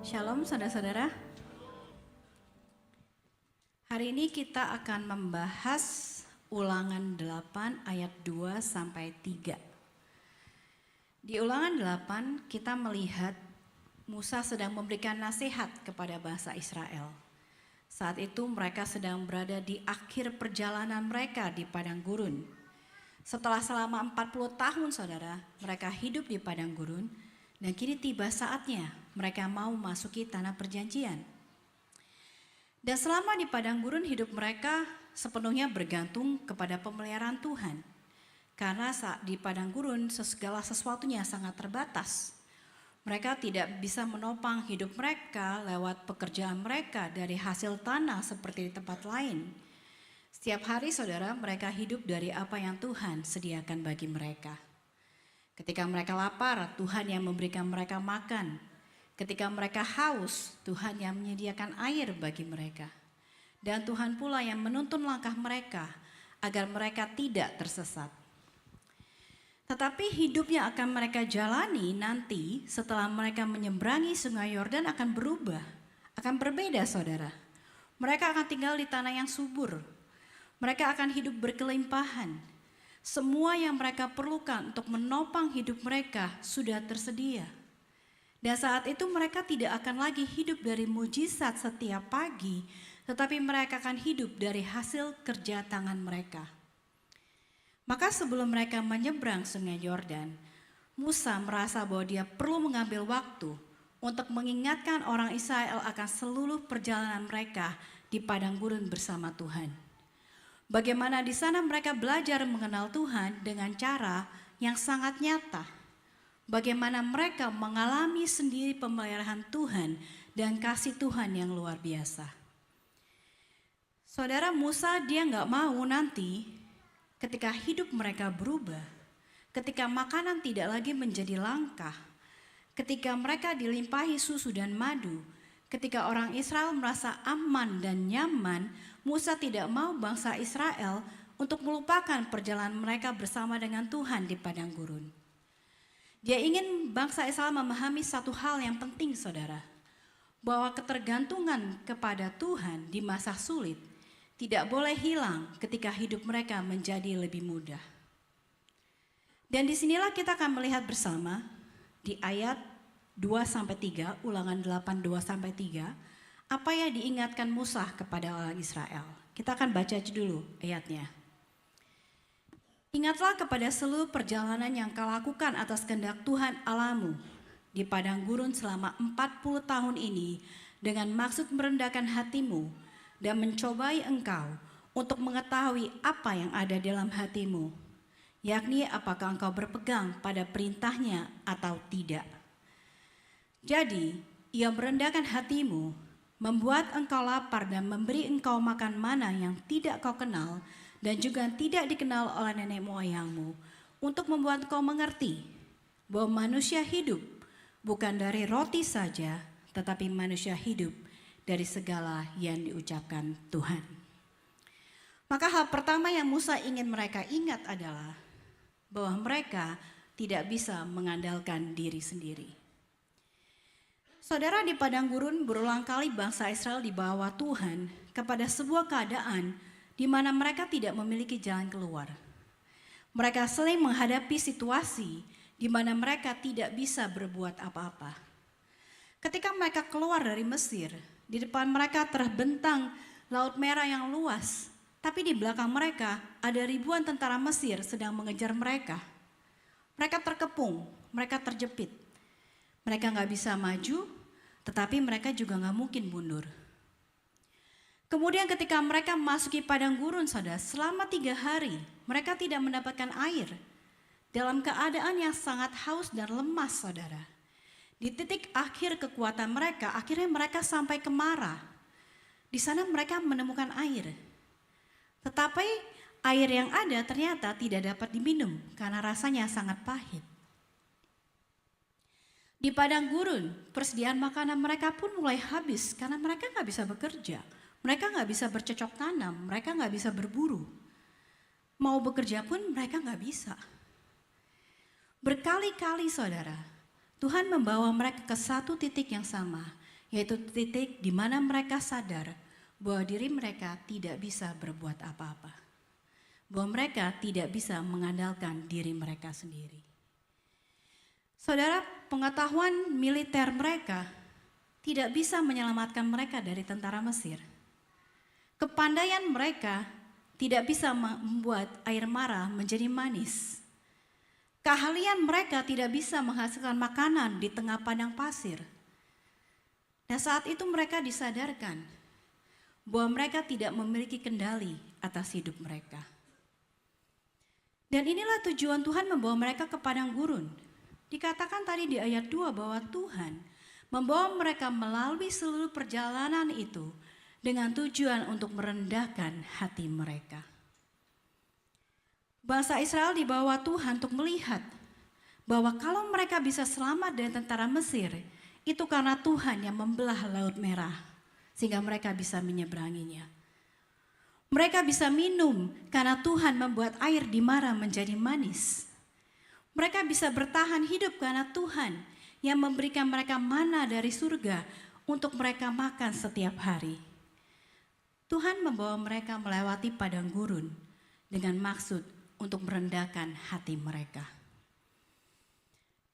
Shalom saudara-saudara. Hari ini kita akan membahas Ulangan 8 ayat 2 sampai 3. Di Ulangan 8 kita melihat Musa sedang memberikan nasihat kepada bangsa Israel. Saat itu mereka sedang berada di akhir perjalanan mereka di padang gurun. Setelah selama 40 tahun saudara, mereka hidup di padang gurun dan kini tiba saatnya mereka mau masuki tanah perjanjian. Dan selama di padang gurun hidup mereka sepenuhnya bergantung kepada pemeliharaan Tuhan. Karena saat di padang gurun segala sesuatunya sangat terbatas. Mereka tidak bisa menopang hidup mereka lewat pekerjaan mereka dari hasil tanah seperti di tempat lain. Setiap hari saudara mereka hidup dari apa yang Tuhan sediakan bagi mereka. Ketika mereka lapar, Tuhan yang memberikan mereka makan. Ketika mereka haus, Tuhan yang menyediakan air bagi mereka. Dan Tuhan pula yang menuntun langkah mereka agar mereka tidak tersesat. Tetapi hidup yang akan mereka jalani nanti setelah mereka menyeberangi sungai Yordan akan berubah, akan berbeda saudara. Mereka akan tinggal di tanah yang subur. Mereka akan hidup berkelimpahan. Semua yang mereka perlukan untuk menopang hidup mereka sudah tersedia. Dan saat itu mereka tidak akan lagi hidup dari mujizat setiap pagi, tetapi mereka akan hidup dari hasil kerja tangan mereka. Maka sebelum mereka menyeberang sungai Yordan, Musa merasa bahwa dia perlu mengambil waktu untuk mengingatkan orang Israel akan seluruh perjalanan mereka di padang gurun bersama Tuhan. Bagaimana di sana mereka belajar mengenal Tuhan dengan cara yang sangat nyata. Bagaimana mereka mengalami sendiri pemeliharaan Tuhan dan kasih Tuhan yang luar biasa. Saudara, Musa dia nggak mau nanti ketika hidup mereka berubah, ketika makanan tidak lagi menjadi langka, ketika mereka dilimpahi susu dan madu, ketika orang Israel merasa aman dan nyaman, Musa tidak mau bangsa Israel untuk melupakan perjalanan mereka bersama dengan Tuhan di padang gurun. Dia ingin bangsa Israel memahami satu hal yang penting saudara, bahwa ketergantungan kepada Tuhan di masa sulit tidak boleh hilang ketika hidup mereka menjadi lebih mudah. Dan disinilah kita akan melihat bersama di ayat 2-3, Ulangan 8, 2-3, apa yang diingatkan Musa kepada orang Israel. Kita akan baca dulu ayatnya. Ingatlah kepada seluruh perjalanan yang kau lakukan atas kehendak Tuhan Allahmu di padang gurun selama 40 tahun ini dengan maksud merendahkan hatimu dan mencobai engkau untuk mengetahui apa yang ada dalam hatimu, yakni apakah engkau berpegang pada perintahnya atau tidak. Jadi, ia merendahkan hatimu, membuat engkau lapar dan memberi engkau makan mana yang tidak kau kenal dan juga tidak dikenal oleh nenek moyangmu, untuk membuat engkau mengerti bahwa manusia hidup bukan dari roti saja, tetapi manusia hidup dari segala yang diucapkan Tuhan. Maka hal pertama yang Musa ingin mereka ingat adalah bahwa mereka tidak bisa mengandalkan diri sendiri. Saudara, di padang gurun berulang kali bangsa Israel dibawa Tuhan kepada sebuah keadaan di mana mereka tidak memiliki jalan keluar. Mereka sering menghadapi situasi di mana mereka tidak bisa berbuat apa-apa. Ketika mereka keluar dari Mesir, di depan mereka terbentang Laut Merah yang luas, tapi di belakang mereka ada ribuan tentara Mesir sedang mengejar mereka. Mereka terkepung, mereka terjepit. Mereka nggak bisa maju, tetapi mereka juga nggak mungkin mundur. Kemudian ketika mereka memasuki padang gurun saudara, selama 3 hari mereka tidak mendapatkan air. Dalam keadaan yang sangat haus dan lemas saudara. Di titik akhir kekuatan mereka, akhirnya mereka sampai ke Mara. Di sana mereka menemukan air. Tetapi air yang ada ternyata tidak dapat diminum karena rasanya sangat pahit. Di padang gurun, persediaan makanan mereka pun mulai habis karena mereka nggak bisa bekerja. Mereka nggak bisa bercocok tanam, mereka nggak bisa berburu. Mau bekerja pun mereka nggak bisa. Berkali-kali saudara, Tuhan membawa mereka ke satu titik yang sama, yaitu titik di mana mereka sadar bahwa diri mereka tidak bisa berbuat apa-apa, bahwa mereka tidak bisa mengandalkan diri mereka sendiri. Saudara, pengetahuan militer mereka tidak bisa menyelamatkan mereka dari tentara Mesir. Kepandaian mereka tidak bisa membuat air mara menjadi manis. Keahlian mereka tidak bisa menghasilkan makanan di tengah padang pasir. Dan saat itu mereka disadarkan bahwa mereka tidak memiliki kendali atas hidup mereka. Dan inilah tujuan Tuhan membawa mereka ke padang gurun. Dikatakan tadi di ayat 2 bahwa Tuhan membawa mereka melalui seluruh perjalanan itu dengan tujuan untuk merendahkan hati mereka. Bangsa Israel dibawa Tuhan untuk melihat bahwa kalau mereka bisa selamat dari tentara Mesir, itu karena Tuhan yang membelah Laut Merah sehingga mereka bisa menyeberanginya. Mereka bisa minum karena Tuhan membuat air di Mara menjadi manis. Mereka bisa bertahan hidup karena Tuhan yang memberikan mereka mana dari surga untuk mereka makan setiap hari. Tuhan membawa mereka melewati padang gurun dengan maksud untuk merendahkan hati mereka.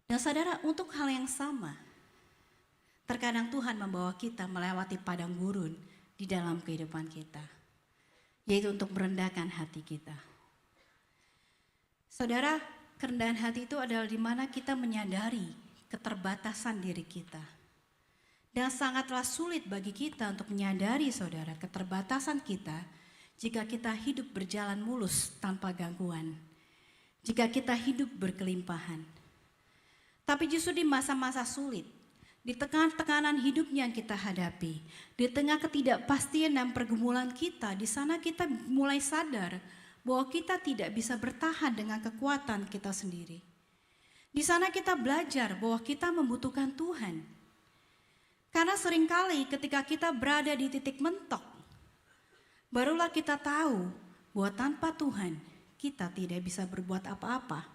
Dan saudara, untuk hal yang sama, terkadang Tuhan membawa kita melewati padang gurun di dalam kehidupan kita, yaitu untuk merendahkan hati kita. Saudara, kerendahan hati itu adalah di mana kita menyadari keterbatasan diri kita. Dan sangatlah sulit bagi kita untuk menyadari, saudara, keterbatasan kita jika kita hidup berjalan mulus tanpa gangguan, jika kita hidup berkelimpahan. Tapi justru di masa-masa sulit, di tengah tekanan hidup yang kita hadapi, di tengah ketidakpastian dan pergumulan kita, di sana kita mulai sadar bahwa kita tidak bisa bertahan dengan kekuatan kita sendiri. Di sana kita belajar bahwa kita membutuhkan Tuhan. Karena seringkali ketika kita berada di titik mentok, barulah kita tahu bahwa tanpa Tuhan kita tidak bisa berbuat apa-apa.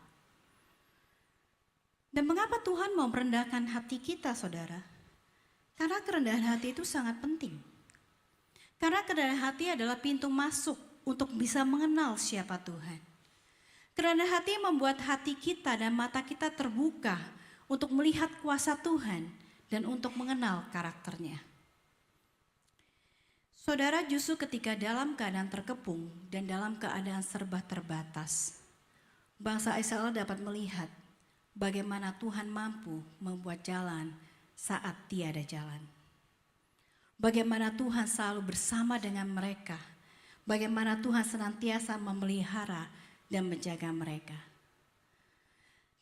Dan mengapa Tuhan mau merendahkan hati kita, saudara? Karena kerendahan hati itu sangat penting. Karena kerendahan hati adalah pintu masuk untuk bisa mengenal siapa Tuhan. Kerendahan hati membuat hati kita dan mata kita terbuka untuk melihat kuasa Tuhan dan untuk mengenal karakternya. Saudara, justru ketika dalam keadaan terkepung dan dalam keadaan serba terbatas, bangsa Israel dapat melihat bagaimana Tuhan mampu membuat jalan saat tiada jalan. Bagaimana Tuhan selalu bersama dengan mereka. Bagaimana Tuhan senantiasa memelihara dan menjaga mereka.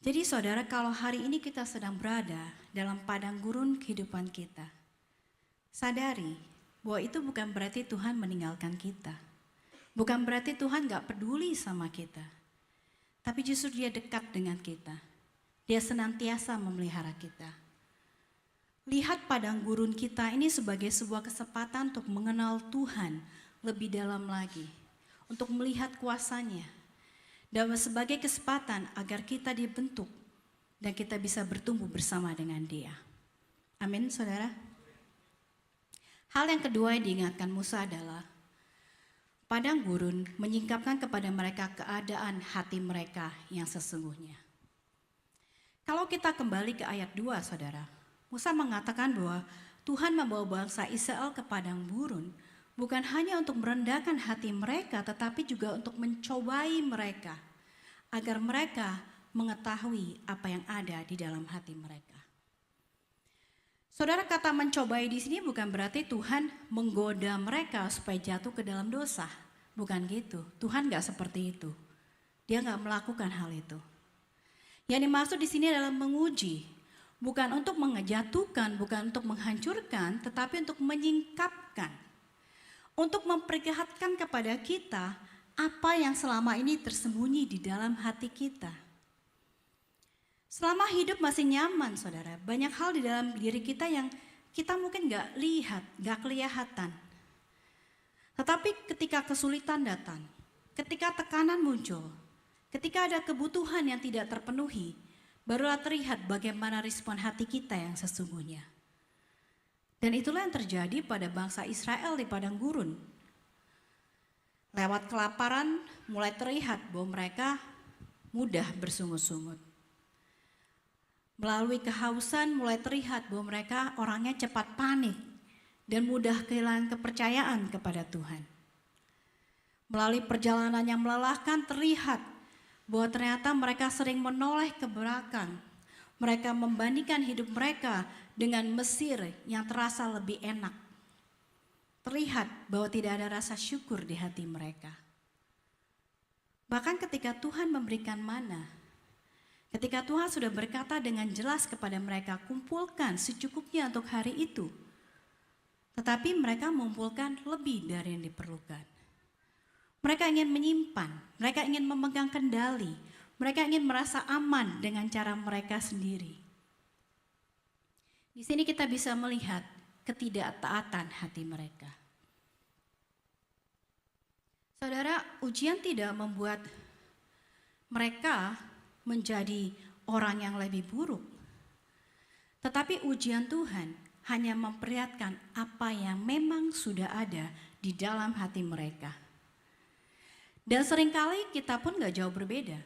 Jadi saudara, kalau hari ini kita sedang berada dalam padang gurun kehidupan kita, sadari bahwa itu bukan berarti Tuhan meninggalkan kita. Bukan berarti Tuhan gak peduli sama kita. Tapi justru Dia dekat dengan kita. Dia senantiasa memelihara kita. Lihat padang gurun kita ini sebagai sebuah kesempatan untuk mengenal Tuhan lebih dalam lagi. Untuk melihat kuasa-Nya. Dan sebagai kesempatan agar kita dibentuk dan kita bisa bertumbuh bersama dengan Dia. Amin, saudara. Hal yang kedua yang diingatkan Musa adalah padang gurun menyingkapkan kepada mereka keadaan hati mereka yang sesungguhnya. Kalau kita kembali ke ayat 2, saudara, Musa mengatakan bahwa Tuhan membawa bangsa Israel ke padang gurun bukan hanya untuk merendahkan hati mereka, tetapi juga untuk mencobai mereka agar mereka mengetahui apa yang ada di dalam hati mereka. Saudara, kata mencobai di sini bukan berarti Tuhan menggoda mereka supaya jatuh ke dalam dosa. Bukan gitu. Tuhan gak seperti itu. Dia gak melakukan hal itu. Yang dimaksud di sini adalah menguji. Bukan untuk mengejatuhkan, bukan untuk menghancurkan, tetapi untuk menyingkapkan. Untuk memperlihatkan kepada kita apa yang selama ini tersembunyi di dalam hati kita. Selama hidup masih nyaman, saudara, banyak hal di dalam diri kita yang kita mungkin gak lihat, gak kelihatan. Tetapi ketika kesulitan datang, ketika tekanan muncul, ketika ada kebutuhan yang tidak terpenuhi, barulah terlihat bagaimana respon hati kita yang sesungguhnya. Dan itulah yang terjadi pada bangsa Israel di padang gurun. Lewat kelaparan mulai terlihat bahwa mereka mudah bersungut-sungut. Melalui kehausan mulai terlihat bahwa mereka orangnya cepat panik dan mudah kehilangan kepercayaan kepada Tuhan. Melalui perjalanan yang melelahkan terlihat bahwa ternyata mereka sering menoleh ke belakang. Mereka membandingkan hidup mereka dengan Mesir yang terasa lebih enak. Terlihat bahwa tidak ada rasa syukur di hati mereka. Bahkan ketika Tuhan memberikan mana, ketika Tuhan sudah berkata dengan jelas kepada mereka, kumpulkan secukupnya untuk hari itu. Tetapi mereka mengumpulkan lebih dari yang diperlukan. Mereka ingin menyimpan, mereka ingin memegang kendali, mereka ingin merasa aman dengan cara mereka sendiri. Di sini kita bisa melihat ketidaktaatan hati mereka. Saudara, ujian tidak membuat mereka menjadi orang yang lebih buruk. Tetapi ujian Tuhan hanya memperlihatkan apa yang memang sudah ada di dalam hati mereka. Dan seringkali kita pun gak jauh berbeda.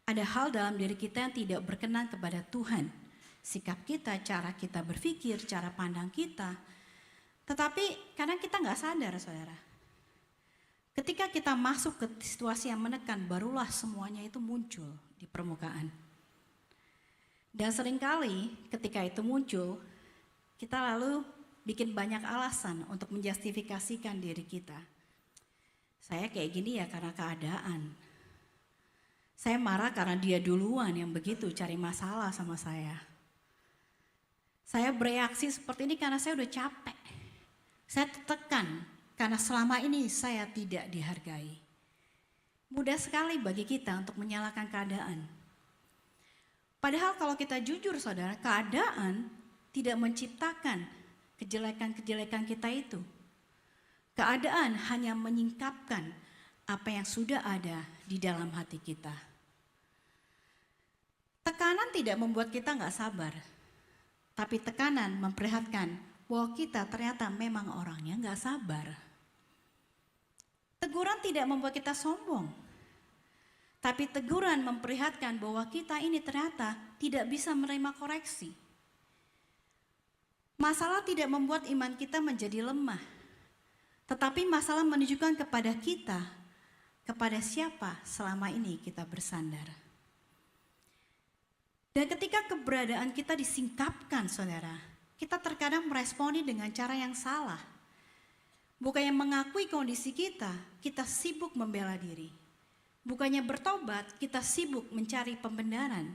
Ada hal dalam diri kita yang tidak berkenan kepada Tuhan. Sikap kita, cara kita berpikir, cara pandang kita. Tetapi kadang kita gak sadar, saudara. Ketika kita masuk ke situasi yang menekan, barulah semuanya itu muncul di permukaan. Dan seringkali ketika itu muncul, kita lalu bikin banyak alasan untuk menjustifikasikan diri kita. Saya kayak gini ya karena keadaan. Saya marah karena dia duluan yang begitu cari masalah sama saya. Saya bereaksi seperti ini karena saya udah capek. Saya tertekan karena selama ini saya tidak dihargai. Mudah sekali bagi kita untuk menyalahkan keadaan. Padahal kalau kita jujur saudara, keadaan tidak menciptakan kejelekan-kejelekan kita itu. Keadaan hanya menyingkapkan apa yang sudah ada di dalam hati kita. Tekanan tidak membuat kita nggak sabar, tapi tekanan memperlihatkan bahwa kita ternyata memang orangnya nggak sabar. Teguran tidak membuat kita sombong, tapi teguran memperlihatkan bahwa kita ini ternyata tidak bisa menerima koreksi. Masalah tidak membuat iman kita menjadi lemah. Tetapi masalah menunjukkan kepada kita, kepada siapa selama ini kita bersandar. Dan ketika keberadaan kita disingkapkan, saudara, kita terkadang meresponi dengan cara yang salah. Bukannya mengakui kondisi kita sibuk membela diri. Bukannya bertobat, kita sibuk mencari pembenaran.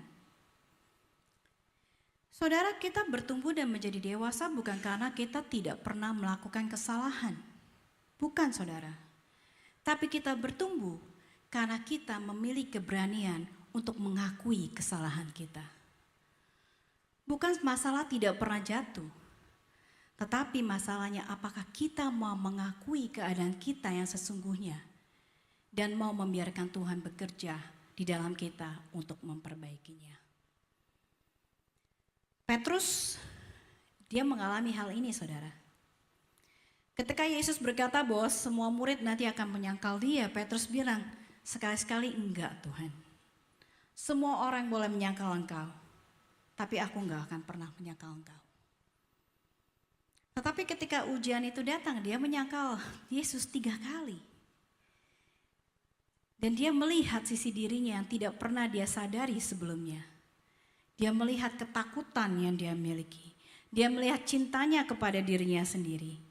Saudara, kita bertumbuh dan menjadi dewasa bukan karena kita tidak pernah melakukan kesalahan. Bukan saudara, tapi kita bertumbuh karena kita memiliki keberanian untuk mengakui kesalahan kita. Bukan masalah tidak pernah jatuh, tetapi masalahnya apakah kita mau mengakui keadaan kita yang sesungguhnya dan mau membiarkan Tuhan bekerja di dalam kita untuk memperbaikinya. Petrus, dia mengalami hal ini saudara. Ketika Yesus berkata bahwa semua murid nanti akan menyangkal dia, Petrus bilang, sekali-sekali enggak Tuhan. Semua orang boleh menyangkal engkau, tapi aku enggak akan pernah menyangkal engkau. Tetapi ketika ujian itu datang, dia menyangkal Yesus 3 kali. Dan dia melihat sisi dirinya yang tidak pernah dia sadari sebelumnya. Dia melihat ketakutan yang dia miliki. Dia melihat cintanya kepada dirinya sendiri.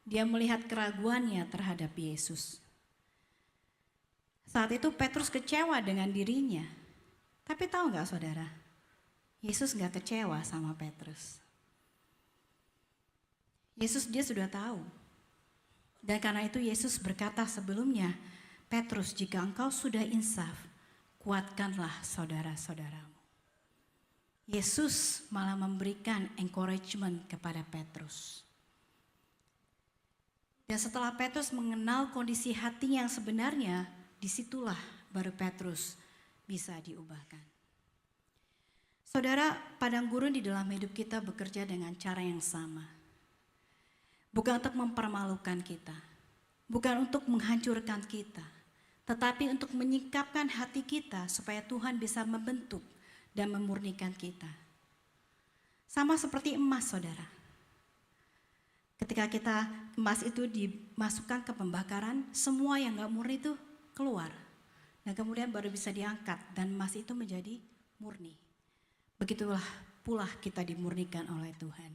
Dia melihat keraguannya terhadap Yesus. Saat itu Petrus kecewa dengan dirinya. Tapi tahu gak saudara? Yesus gak kecewa sama Petrus. Yesus dia sudah tahu. Dan karena itu Yesus berkata sebelumnya, Petrus, jika engkau sudah insaf, kuatkanlah saudara-saudaramu. Yesus malah memberikan encouragement kepada Petrus. Dan setelah Petrus mengenal kondisi hati yang sebenarnya, disitulah baru Petrus bisa diubahkan. Saudara, padang gurun di dalam hidup kita bekerja dengan cara yang sama. bukan untuk mempermalukan kita, bukan untuk menghancurkan kita, tetapi untuk menyingkapkan hati kita supaya Tuhan bisa membentuk dan memurnikan kita. Sama seperti emas, saudara. Ketika emas itu dimasukkan ke pembakaran, semua yang gak murni itu keluar. Dan kemudian baru bisa diangkat dan emas itu menjadi murni. Begitulah pula kita dimurnikan oleh Tuhan.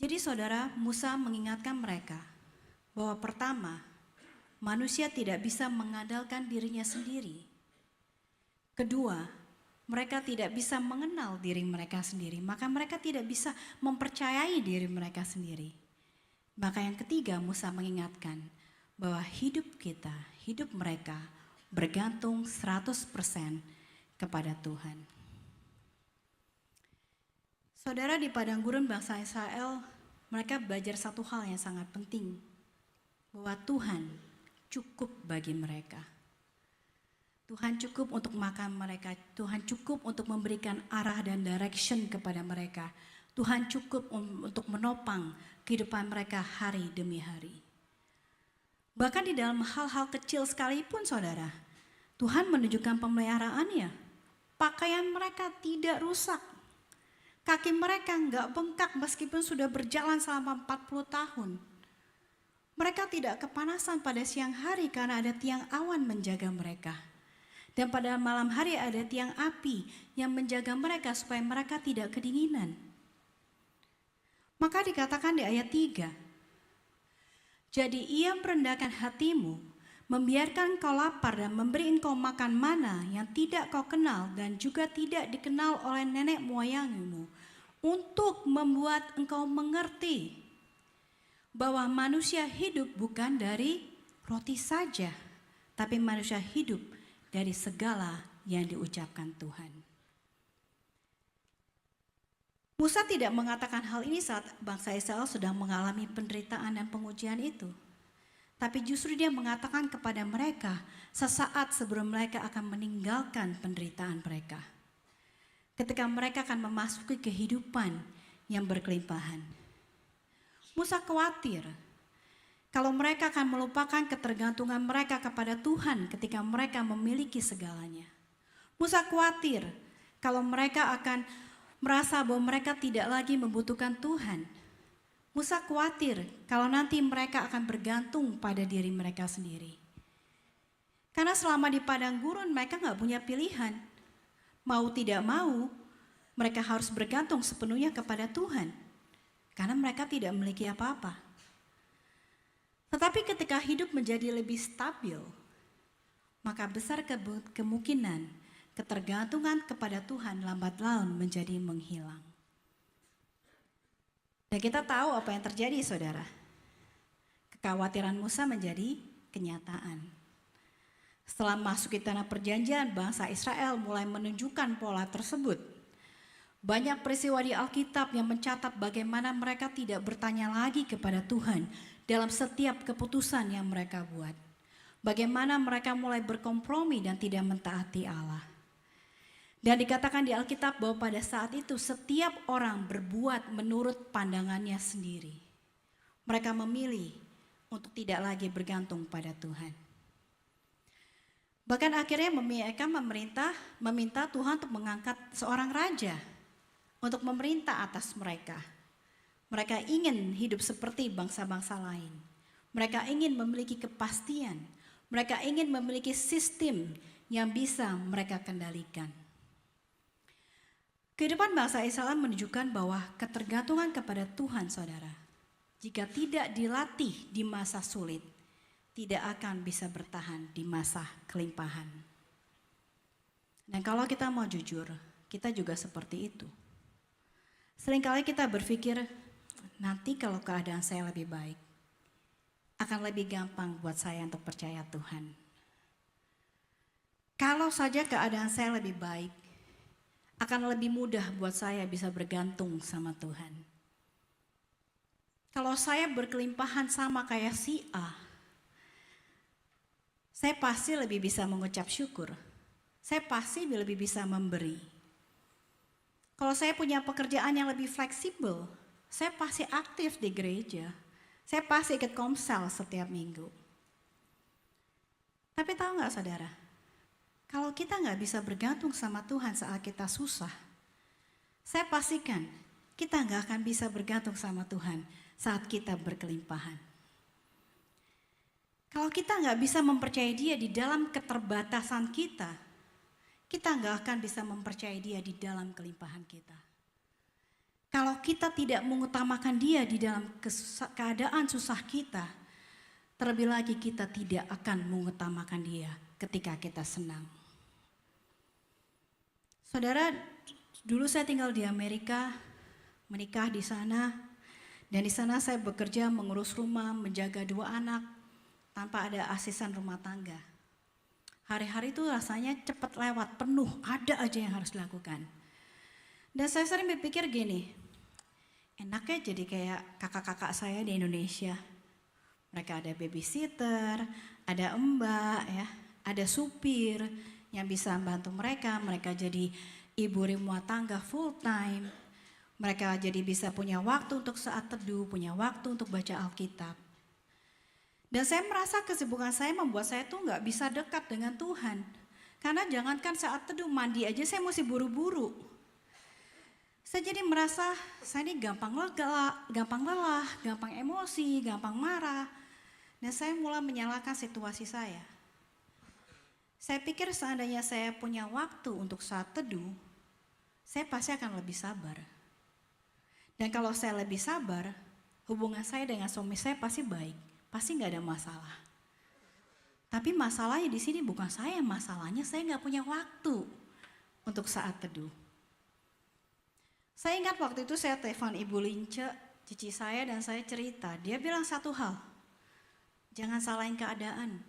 Jadi saudara, Musa mengingatkan mereka bahwa pertama, manusia tidak bisa mengandalkan dirinya sendiri. Kedua, mereka tidak bisa mengenal diri mereka sendiri, maka mereka tidak bisa mempercayai diri mereka sendiri. Maka yang ketiga, Musa mengingatkan bahwa hidup kita, hidup mereka bergantung 100% kepada Tuhan. Saudara, di padang gurun bangsa Israel, mereka belajar satu hal yang sangat penting, bahwa Tuhan cukup bagi mereka. Tuhan cukup untuk makan mereka, Tuhan cukup untuk memberikan arah dan direction kepada mereka. Tuhan cukup untuk menopang kehidupan mereka hari demi hari. Bahkan di dalam hal-hal kecil sekalipun saudara, Tuhan menunjukkan pemeliharaannya. Pakaian mereka tidak rusak. Kaki mereka enggak bengkak meskipun sudah berjalan selama 40 tahun. Mereka tidak kepanasan pada siang hari karena ada tiang awan menjaga mereka. Dan pada malam hari ada tiang api yang menjaga mereka supaya mereka tidak kedinginan. Maka dikatakan di ayat 3, jadi ia merendahkan hatimu, membiarkan kau lapar dan memberi engkau makan mana yang tidak kau kenal dan juga tidak dikenal oleh nenek moyangmu, untuk membuat engkau mengerti bahwa manusia hidup bukan dari roti saja, tapi manusia hidup dari segala yang diucapkan Tuhan. Musa tidak mengatakan hal ini saat bangsa Israel sedang mengalami penderitaan dan pengujian itu. Tapi justru dia mengatakan kepada mereka sesaat sebelum mereka akan meninggalkan penderitaan mereka. Ketika mereka akan memasuki kehidupan yang berkelimpahan. Musa khawatir kalau mereka akan melupakan ketergantungan mereka kepada Tuhan ketika mereka memiliki segalanya. Musa khawatir kalau mereka akan merasa bahwa mereka tidak lagi membutuhkan Tuhan. Musa khawatir kalau nanti mereka akan bergantung pada diri mereka sendiri. Karena selama di padang gurun mereka gak punya pilihan. Mau tidak mau, mereka harus bergantung sepenuhnya kepada Tuhan. Karena mereka tidak memiliki apa-apa. Tetapi ketika hidup menjadi lebih stabil, maka besar kemungkinan ketergantungan kepada Tuhan lambat laun menjadi menghilang. Dan kita tahu apa yang terjadi, saudara. Kekhawatiran Musa menjadi kenyataan. Setelah masuk ke tanah perjanjian, bangsa Israel mulai menunjukkan pola tersebut. Banyak peristiwa di Alkitab yang mencatat bagaimana mereka tidak bertanya lagi kepada Tuhan dalam setiap keputusan yang mereka buat. Bagaimana mereka mulai berkompromi dan tidak mentaati Allah. Dan dikatakan di Alkitab bahwa pada saat itu setiap orang berbuat menurut pandangannya sendiri. Mereka memilih untuk tidak lagi bergantung pada Tuhan. Bahkan akhirnya mereka meminta Tuhan untuk mengangkat seorang raja untuk memerintah atas mereka. Mereka ingin hidup seperti bangsa-bangsa lain. Mereka ingin memiliki kepastian. Mereka ingin memiliki sistem yang bisa mereka kendalikan. Kehidupan bangsa Israel menunjukkan bahwa ketergantungan kepada Tuhan, saudara, jika tidak dilatih di masa sulit, tidak akan bisa bertahan di masa kelimpahan. Dan kalau kita mau jujur, kita juga seperti itu. Seringkali kita berpikir, nanti kalau keadaan saya lebih baik, akan lebih gampang buat saya untuk percaya Tuhan. Kalau saja keadaan saya lebih baik, akan lebih mudah buat saya bisa bergantung sama Tuhan. Kalau saya berkelimpahan sama kayak si A, saya pasti lebih bisa mengucap syukur. Saya pasti lebih bisa memberi. Kalau saya punya pekerjaan yang lebih fleksibel, Saya pasti aktif di gereja. Saya pasti ikut komsel setiap minggu. Tapi tahu nggak saudara? Kalau kita nggak bisa bergantung sama Tuhan saat kita susah, saya pastikan kita nggak akan bisa bergantung sama Tuhan saat kita berkelimpahan. Kalau kita nggak bisa mempercayai Dia di dalam keterbatasan kita nggak akan bisa mempercayai Dia di dalam kelimpahan kita. Kalau kita tidak mengutamakan Dia di dalam keadaan susah kita, terlebih lagi kita tidak akan mengutamakan Dia ketika kita senang. Saudara, dulu saya tinggal di Amerika, menikah di sana, dan di sana saya bekerja mengurus rumah, menjaga 2 anak, tanpa ada asisten rumah tangga. Hari-hari itu rasanya cepat lewat, penuh, ada aja yang harus dilakukan. Dan saya sering berpikir gini, enaknya jadi kayak kakak-kakak saya di Indonesia. Mereka ada babysitter, ada mbak, ya, ada supir yang bisa membantu mereka. Mereka jadi ibu rumah tangga full time. Mereka jadi bisa punya waktu untuk saat teduh, punya waktu untuk baca Alkitab. Dan saya merasa kesibukan saya membuat saya tuh nggak bisa dekat dengan Tuhan. Karena jangankan saat teduh, mandi aja saya mesti buru-buru. Saya jadi merasa saya ini gampang lelah, gampang emosi, gampang marah. Dan saya mulai menyalahkan situasi saya. Saya pikir seandainya saya punya waktu untuk saat teduh, saya pasti akan lebih sabar. Dan kalau saya lebih sabar, hubungan saya dengan suami saya pasti baik. Pasti nggak ada masalah. Tapi masalahnya di sini bukan saya, masalahnya saya nggak punya waktu untuk saat teduh. Saya ingat waktu itu saya telepon Ibu Lince, cici saya, dan saya cerita. Dia bilang satu hal, jangan salahin keadaan.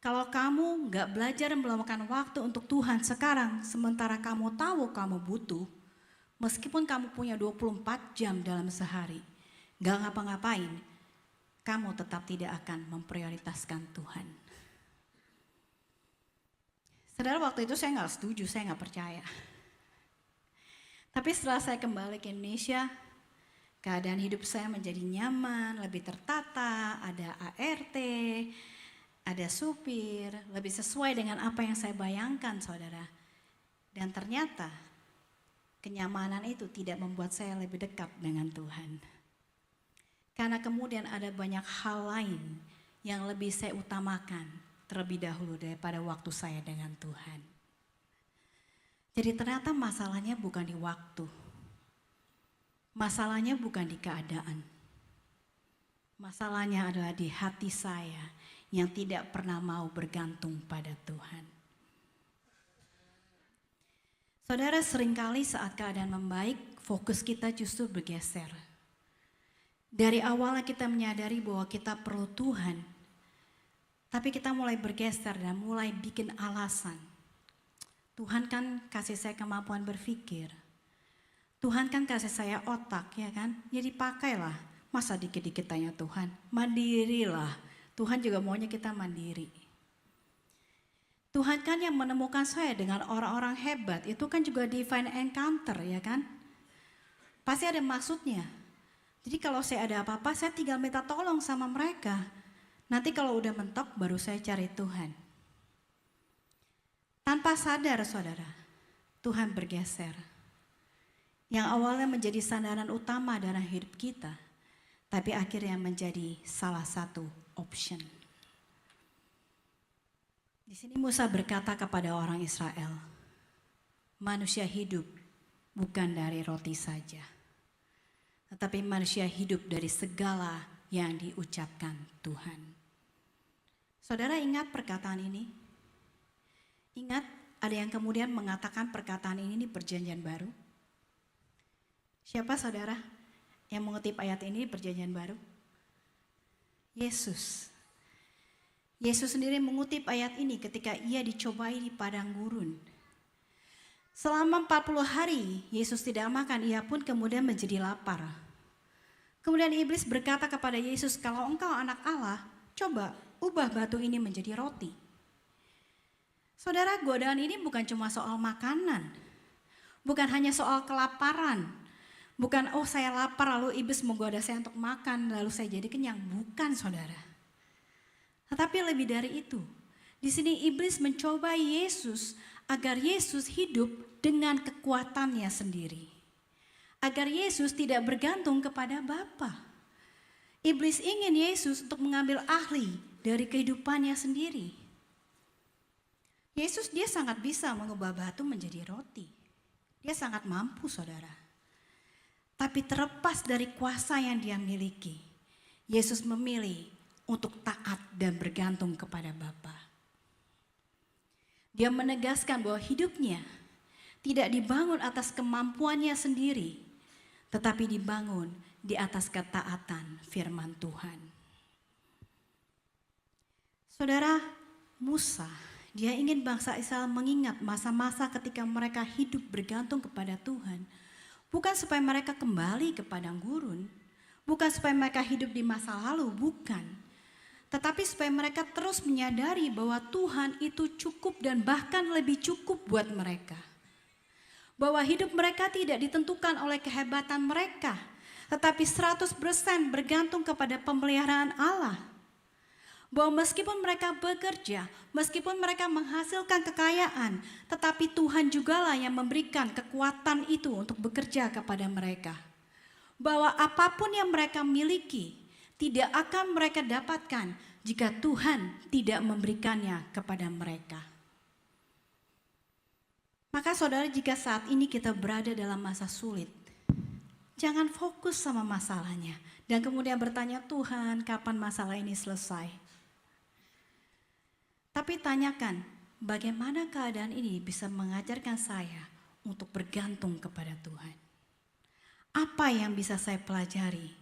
Kalau kamu nggak belajar meluangkan waktu untuk Tuhan sekarang, sementara kamu tahu kamu butuh, meskipun kamu punya 24 jam dalam sehari, nggak ngapa-ngapain, kamu tetap tidak akan memprioritaskan Tuhan. Saudara, waktu itu saya nggak setuju, saya nggak percaya. Tapi setelah saya kembali ke Indonesia, keadaan hidup saya menjadi nyaman, lebih tertata, ada ART, ada supir, lebih sesuai dengan apa yang saya bayangkan, saudara. Dan ternyata kenyamanan itu tidak membuat saya lebih dekat dengan Tuhan. Karena kemudian ada banyak hal lain yang lebih saya utamakan terlebih dahulu daripada waktu saya dengan Tuhan. Jadi ternyata masalahnya bukan di waktu. Masalahnya bukan di keadaan. Masalahnya adalah di hati saya yang tidak pernah mau bergantung pada Tuhan. Saudara, seringkali saat keadaan membaik, fokus kita justru bergeser. Dari awalnya kita menyadari bahwa kita perlu Tuhan, tapi kita mulai bergeser dan mulai bikin alasan. Tuhan kan kasih saya kemampuan berpikir. Tuhan kan kasih saya otak, ya kan? Jadi pakailah. Masa dikit-dikit tanya Tuhan? Mandirilah. Tuhan juga maunya kita mandiri. Tuhan kan yang menemukan saya dengan orang-orang hebat, itu kan juga divine encounter, ya kan? Pasti ada maksudnya. Jadi kalau saya ada apa-apa, saya tinggal minta tolong sama mereka. Nanti kalau udah mentok, baru saya cari Tuhan. Tanpa sadar, saudara, Tuhan bergeser. Yang awalnya menjadi sandaran utama dalam hidup kita, tapi akhirnya menjadi salah satu option. Di sini Musa berkata kepada orang Israel, manusia hidup bukan dari roti saja, tetapi manusia hidup dari segala yang diucapkan Tuhan. Saudara ingat perkataan ini? Ingat ada yang kemudian mengatakan perkataan ini di Perjanjian Baru? Siapa saudara yang mengutip ayat ini di Perjanjian Baru? Yesus. Yesus sendiri mengutip ayat ini ketika ia dicobai di padang gurun. Selama 40 hari Yesus tidak makan, ia pun kemudian menjadi lapar. Kemudian iblis berkata kepada Yesus, kalau engkau anak Allah, coba ubah batu ini menjadi roti. Saudara, godaan ini bukan cuma soal makanan, bukan hanya soal kelaparan, Bukan, oh saya lapar lalu iblis menggoda saya untuk makan lalu saya jadi kenyang. Bukan, saudara. Tetapi lebih dari itu. Di sini iblis mencoba Yesus agar Yesus hidup dengan kekuatannya sendiri. Agar Yesus tidak bergantung kepada Bapa. Iblis ingin Yesus untuk mengambil ahli dari kehidupannya sendiri. Yesus dia sangat bisa mengubah batu menjadi roti. Dia sangat mampu, saudara. Tapi terlepas dari kuasa yang dia miliki, Yesus memilih untuk taat dan bergantung kepada Bapa. Dia menegaskan bahwa hidupnya tidak dibangun atas kemampuannya sendiri, tetapi dibangun di atas ketaatan firman Tuhan. Saudara, Musa, dia ingin bangsa Israel mengingat masa-masa ketika mereka hidup bergantung kepada Tuhan. Bukan supaya mereka kembali ke padang gurun, bukan supaya mereka hidup di masa lalu, bukan. Tetapi supaya mereka terus menyadari bahwa Tuhan itu cukup dan bahkan lebih cukup buat mereka. Bahwa hidup mereka tidak ditentukan oleh kehebatan mereka, tetapi 100% bergantung kepada pemeliharaan Allah. Bahwa meskipun mereka bekerja, meskipun mereka menghasilkan kekayaan, tetapi Tuhan jugalah yang memberikan kekuatan itu untuk bekerja kepada mereka. Bahwa apapun yang mereka miliki, tidak akan mereka dapatkan jika Tuhan tidak memberikannya kepada mereka. Maka saudara, jika saat ini kita berada dalam masa sulit, jangan fokus sama masalahnya dan kemudian bertanya, Tuhan, kapan masalah ini selesai? Tapi tanyakan, bagaimana keadaan ini bisa mengajarkan saya untuk bergantung kepada Tuhan? Apa yang bisa saya pelajari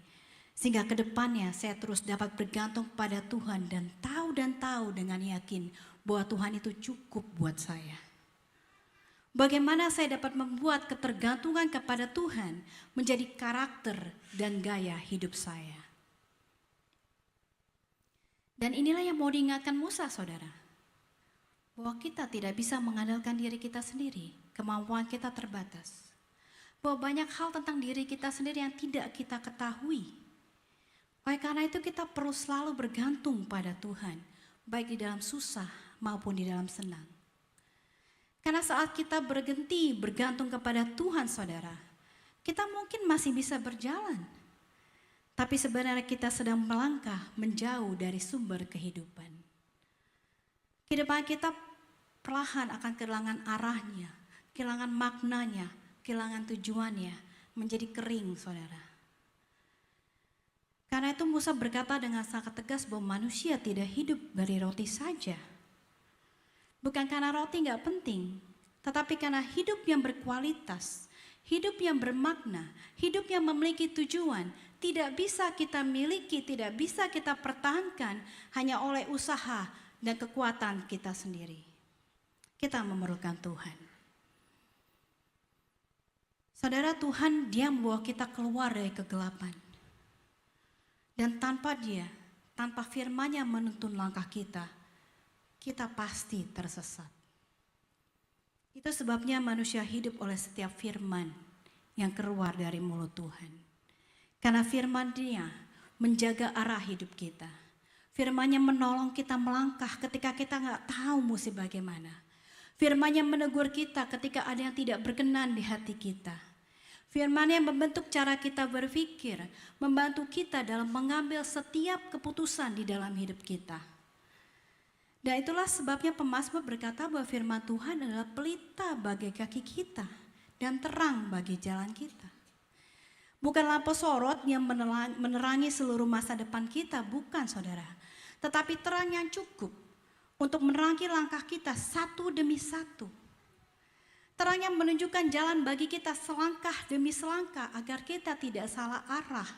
sehingga ke depannya saya terus dapat bergantung kepada Tuhan dan tahu dengan yakin bahwa Tuhan itu cukup buat saya. Bagaimana saya dapat membuat ketergantungan kepada Tuhan menjadi karakter dan gaya hidup saya. Dan inilah yang mau diingatkan Musa, saudara. Bahwa kita tidak bisa mengandalkan diri kita sendiri, kemampuan kita terbatas. Bahwa banyak hal tentang diri kita sendiri yang tidak kita ketahui. Oleh karena itu kita perlu selalu bergantung pada Tuhan, baik di dalam susah maupun di dalam senang. Karena saat kita berhenti bergantung kepada Tuhan, saudara, kita mungkin masih bisa berjalan. Tapi sebenarnya kita sedang melangkah menjauh dari sumber kehidupan. Kehidupan kita perlahan akan kehilangan arahnya, kehilangan maknanya, kehilangan tujuannya, menjadi kering, saudara. Karena itu Musa berkata dengan sangat tegas bahwa manusia tidak hidup dari roti saja. Bukan karena roti gak penting, tetapi karena hidup yang berkualitas, hidup yang bermakna, hidup yang memiliki tujuan, tidak bisa kita miliki, tidak bisa kita pertahankan hanya oleh usaha dan kekuatan kita sendiri. Kita memerlukan Tuhan. Saudara, Tuhan dia membawa kita keluar dari kegelapan. Dan tanpa dia, tanpa firman-Nya menuntun langkah kita, kita pasti tersesat. Itu sebabnya manusia hidup oleh setiap firman yang keluar dari mulut Tuhan. Karena firman Dia menjaga arah hidup kita. Firman-Nya menolong kita melangkah ketika kita gak tahu mesti bagaimana. Firman-Nya menegur kita ketika ada yang tidak berkenan di hati kita. Firman-Nya membentuk cara kita berpikir, membantu kita dalam mengambil setiap keputusan di dalam hidup kita. Dan itulah sebabnya pemazmur berkata bahwa firman Tuhan adalah pelita bagi kaki kita dan terang bagi jalan kita. Bukan lampu sorot yang menerangi seluruh masa depan kita, bukan saudara. Tetapi terang yang cukup untuk menerangi langkah kita satu demi satu. Terang yang menunjukkan jalan bagi kita selangkah demi selangkah agar kita tidak salah arah.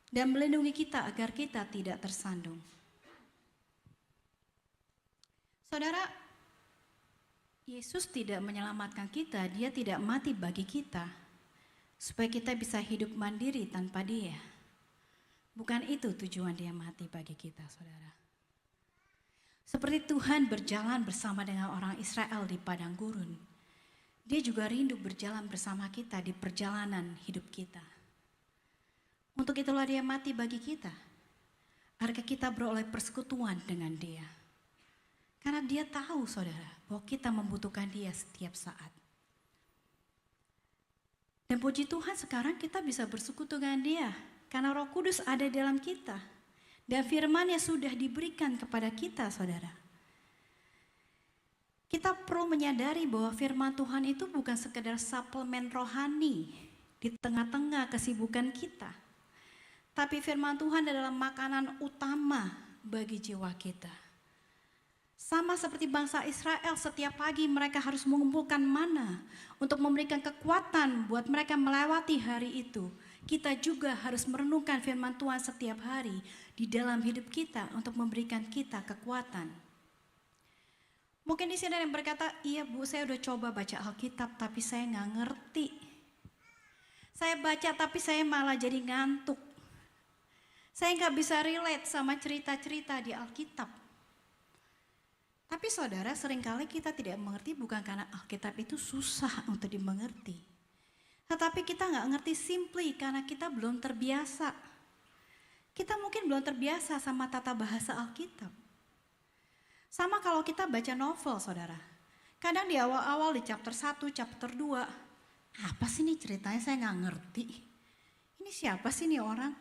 Dan melindungi kita agar kita tidak tersandung. Saudara, Yesus tidak menyelamatkan kita, Dia tidak mati bagi kita. Supaya kita bisa hidup mandiri tanpa Dia. Bukan itu tujuan Dia mati bagi kita, saudara. Seperti Tuhan berjalan bersama dengan orang Israel di padang gurun. Dia juga rindu berjalan bersama kita di perjalanan hidup kita. Untuk itulah dia mati bagi kita, agar kita beroleh persekutuan dengan dia. Karena dia tahu saudara, bahwa kita membutuhkan dia setiap saat. Dan puji Tuhan sekarang kita bisa bersekutu dengan dia, karena Roh Kudus ada di dalam kita. Dan firman-Nya sudah diberikan kepada kita saudara. Kita perlu menyadari bahwa firman Tuhan itu bukan sekedar suplemen rohani di tengah-tengah kesibukan kita. Tapi firman Tuhan adalah makanan utama bagi jiwa kita. Sama seperti bangsa Israel, setiap pagi mereka harus mengumpulkan mana untuk memberikan kekuatan buat mereka melewati hari itu. Kita juga harus merenungkan firman Tuhan setiap hari di dalam hidup kita untuk memberikan kita kekuatan. Mungkin di sini ada yang berkata, iya Bu, saya udah coba baca Alkitab tapi saya nggak ngerti. Saya baca tapi saya malah jadi ngantuk. Saya nggak bisa relate sama cerita-cerita di Alkitab. Tapi saudara, seringkali kita tidak mengerti bukan karena Alkitab itu susah untuk dimengerti. Tetapi kita nggak ngerti simply karena kita belum terbiasa. Kita mungkin belum terbiasa sama tata bahasa Alkitab. Sama kalau kita baca novel saudara. Kadang di awal-awal di chapter 1, chapter 2. Apa sih nih ceritanya, saya nggak ngerti. Ini siapa sih nih orang?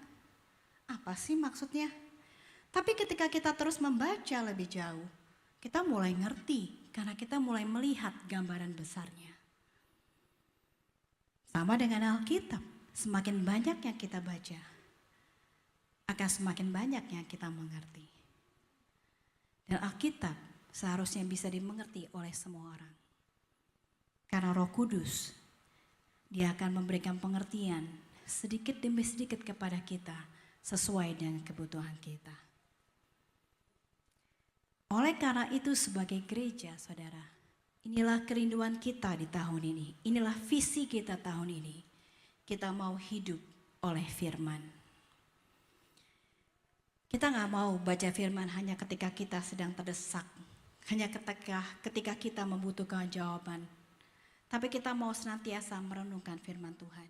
Apa sih maksudnya? Tapi ketika kita terus membaca lebih jauh, kita mulai ngerti karena kita mulai melihat gambaran besarnya. Sama dengan Alkitab, semakin banyak yang kita baca, akan semakin banyak yang kita mengerti. Dan Alkitab seharusnya bisa dimengerti oleh semua orang. Karena Roh Kudus, dia akan memberikan pengertian sedikit demi sedikit kepada kita sesuai dengan kebutuhan kita. Oleh karena itu sebagai gereja saudara, inilah kerinduan kita di tahun ini. Inilah visi kita tahun ini. Kita mau hidup oleh firman. Kita nggak mau baca firman hanya ketika kita sedang terdesak. Hanya ketika kita membutuhkan jawaban. Tapi kita mau senantiasa merenungkan firman Tuhan.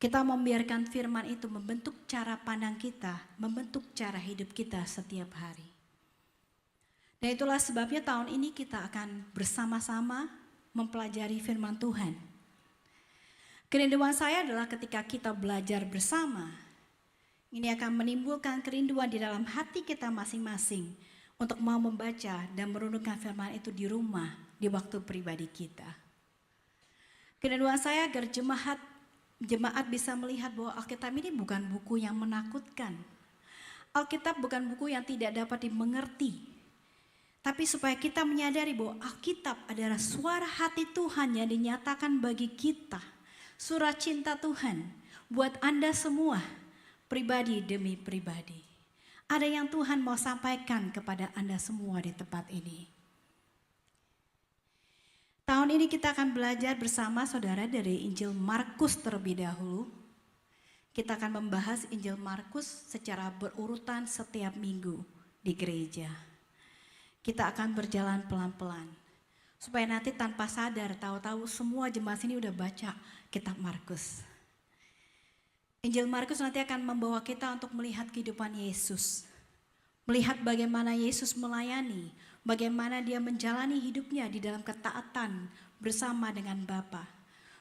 Kita membiarkan firman itu membentuk cara pandang kita, membentuk cara hidup kita setiap hari. Dan itulah sebabnya tahun ini kita akan bersama-sama mempelajari firman Tuhan. Kerinduan saya adalah ketika kita belajar bersama, ini akan menimbulkan kerinduan di dalam hati kita masing-masing untuk mau membaca dan merenungkan firman itu di rumah, di waktu pribadi kita. Kerinduan saya agar jemaat bisa melihat bahwa Alkitab ini bukan buku yang menakutkan. Alkitab bukan buku yang tidak dapat dimengerti. Tapi supaya kita menyadari bahwa Alkitab adalah suara hati Tuhan yang dinyatakan bagi kita. Surat cinta Tuhan buat Anda semua. Pribadi demi pribadi. Ada yang Tuhan mau sampaikan kepada Anda semua di tempat ini. Tahun ini kita akan belajar bersama saudara dari Injil Markus terlebih dahulu. Kita akan membahas Injil Markus secara berurutan setiap minggu di gereja. Kita akan berjalan pelan-pelan. Supaya nanti tanpa sadar, tahu-tahu semua jemaat sini udah baca kitab Markus. Injil Markus nanti akan membawa kita untuk melihat kehidupan Yesus. Melihat bagaimana Yesus melayani, bagaimana dia menjalani hidupnya di dalam ketaatan bersama dengan Bapa.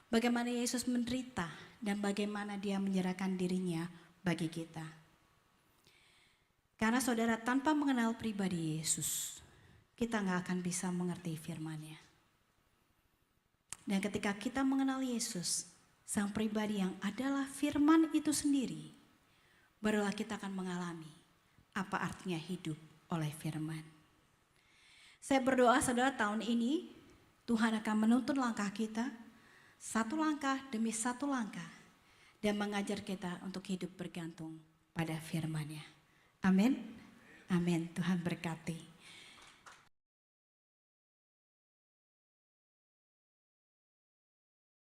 Bagaimana Yesus menderita dan bagaimana dia menyerahkan dirinya bagi kita. Karena saudara, tanpa mengenal pribadi Yesus, kita gak akan bisa mengerti firman-Nya. Dan ketika kita mengenal Yesus, Sang pribadi yang adalah firman itu sendiri, barulah kita akan mengalami apa artinya hidup oleh firman. Saya berdoa saudara, tahun ini Tuhan akan menuntun langkah kita, satu langkah demi satu langkah, dan mengajar kita untuk hidup bergantung pada firman-Nya. Amin. Amin. Tuhan berkati.